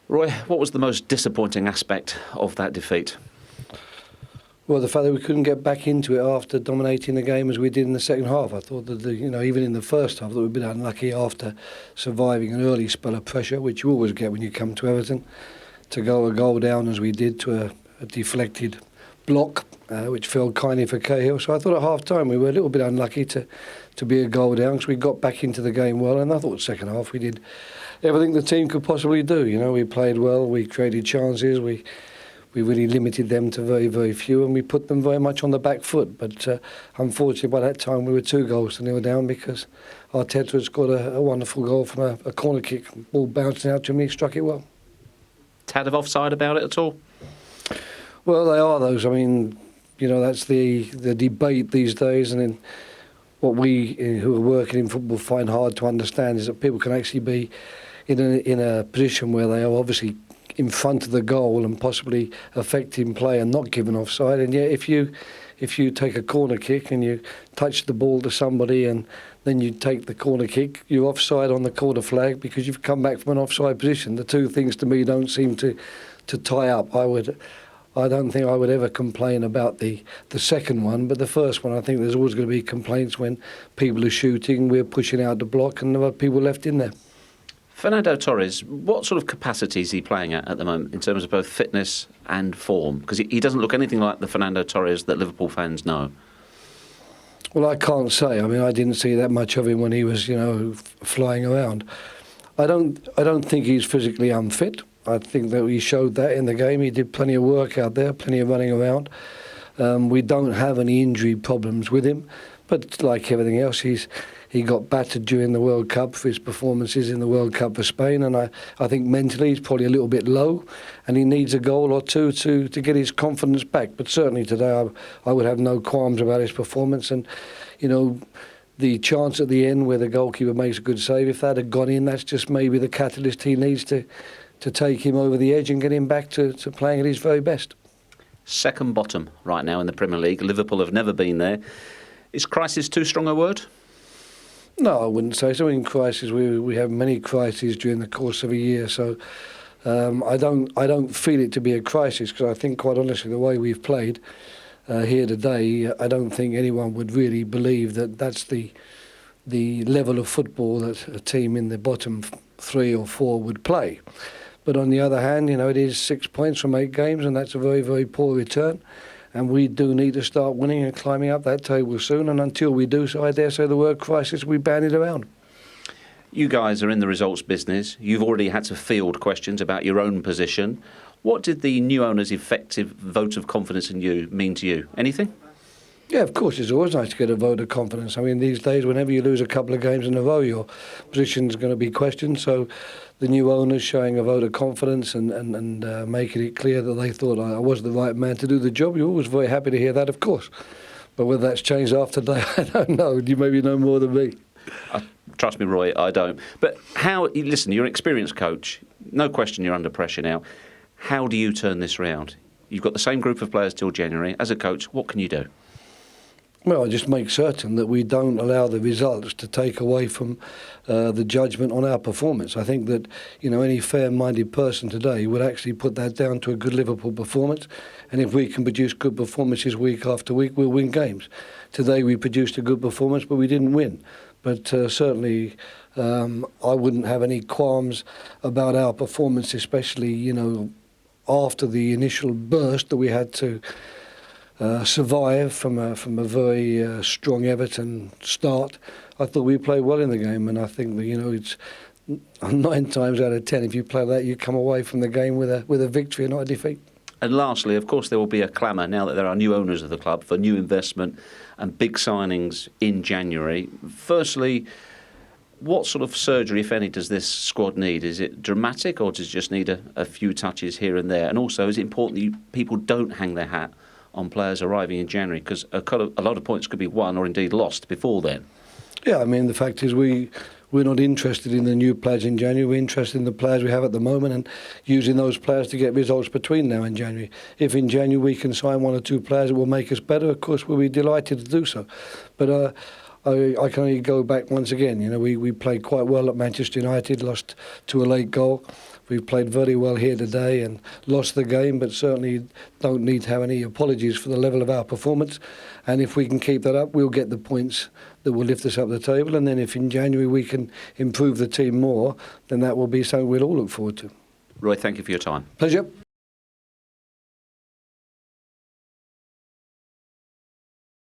Roy, what was the most disappointing aspect of that defeat? Well, the fact that we couldn't get back into it after dominating the game as we did in the second half. I thought that, even in the first half, that we'd been unlucky after surviving an early spell of pressure, which you always get when you come to Everton, to go a goal down as we did to a deflected block, which fell kindly for Cahill. So I thought at half-time we were a little bit unlucky to be a goal down, because we got back into the game well, and I thought second half we did everything the team could possibly do. We played well, we created chances, we really limited them to very, very few, and we put them very much on the back foot. But unfortunately, by that time, we were 2-0 down, because Arteta had scored a wonderful goal from a corner kick. Ball bouncing out to me, struck it well. Tad of offside about it at all? Well, they are those. I mean, that's the debate these days, and then what we who are working in football find hard to understand is that people can actually be in a position where they are obviously in front of the goal and possibly affecting play and not given offside. And yet, if you take a corner kick and you touch the ball to somebody and then you take the corner kick, you're offside on the corner flag because you've come back from an offside position. The two things to me don't seem to tie up. I don't think I would ever complain about the second one, but the first one, I think there's always going to be complaints when people are shooting, we're pushing out the block, and there are people left in there. Fernando Torres, what sort of capacity is he playing at the moment in terms of both fitness and form? Because he doesn't look anything like the Fernando Torres that Liverpool fans know. Well, I can't say. I mean, I didn't see that much of him when he was, flying around. I don't think he's physically unfit. I think that he showed that in the game. He did plenty of work out there, plenty of running around. We don't have any injury problems with him, but like everything else, he got battered during the World Cup for his performances in the World Cup for Spain, and I think mentally he's probably a little bit low, and he needs a goal or two to get his confidence back. But certainly today I would have no qualms about his performance, and the chance at the end where the goalkeeper makes a good save, if that had gone in, that's just maybe the catalyst he needs to take him over the edge and get him back to playing at his very best. Second bottom right now in the Premier League. Liverpool have never been there. Is crisis too strong a word? No, I wouldn't say so. In crisis, we have many crises during the course of a year, so I don't feel it to be a crisis, because I think, quite honestly, the way we've played here today, I don't think anyone would really believe that that's the level of football that a team in the bottom 3 or 4 would play. But on the other hand, it is 6 points from 8 games, and that's a very, very poor return. And we do need to start winning and climbing up that table soon. And until we do so, I dare say the word crisis will be bandied around. You guys are in the results business. You've already had to field questions about your own position. What did the new owner's effective vote of confidence in you mean to you? Anything? Yeah, of course, it's always nice to get a vote of confidence. I mean, these days, whenever you lose a couple of games in a row, your position's going to be questioned. So the new owner's showing a vote of confidence and making it clear that they thought I was the right man to do the job. You're always very happy to hear that, of course. But whether that's changed after today, I don't know. You maybe know more than me. Trust me, Roy, I don't. But listen, you're an experienced coach. No question you're under pressure now. How do you turn this round? You've got the same group of players till January. As a coach, what can you do? Well, I just make certain that we don't allow the results to take away from the judgment on our performance. I think that any fair-minded person today would actually put that down to a good Liverpool performance. And if we can produce good performances week after week, we'll win games. Today we produced a good performance, but we didn't win. But certainly I wouldn't have any qualms about our performance, especially after the initial burst that we had to survive from a very strong Everton start. I thought we played well in the game, and I think that it's 9 times out of 10 if you play that, you come away from the game with a victory and not a defeat. And lastly, of course, there will be a clamour now that there are new owners of the club for new investment and big signings in January. Firstly, what sort of surgery, if any, does this squad need? Is it dramatic, or does it just need a few touches here and there? And also, is it important that people don't hang their hat on players arriving in January, because a lot of points could be won or indeed lost before then? Yeah, I mean, the fact is we're not interested in the new players in January. We're interested in the players we have at the moment and using those players to get results between now and January. If in January we can sign 1 or 2 players that will make us better, of course we'll be delighted to do so. But I can only go back once again. You know, we played quite well at Manchester United, lost to a late goal. We've played very well here today and lost the game, but certainly don't need to have any apologies for the level of our performance. And if we can keep that up, we'll get the points that will lift us up the table. And then if in January we can improve the team more, then that will be something we'll all look forward to. Roy, thank you for your time. Pleasure.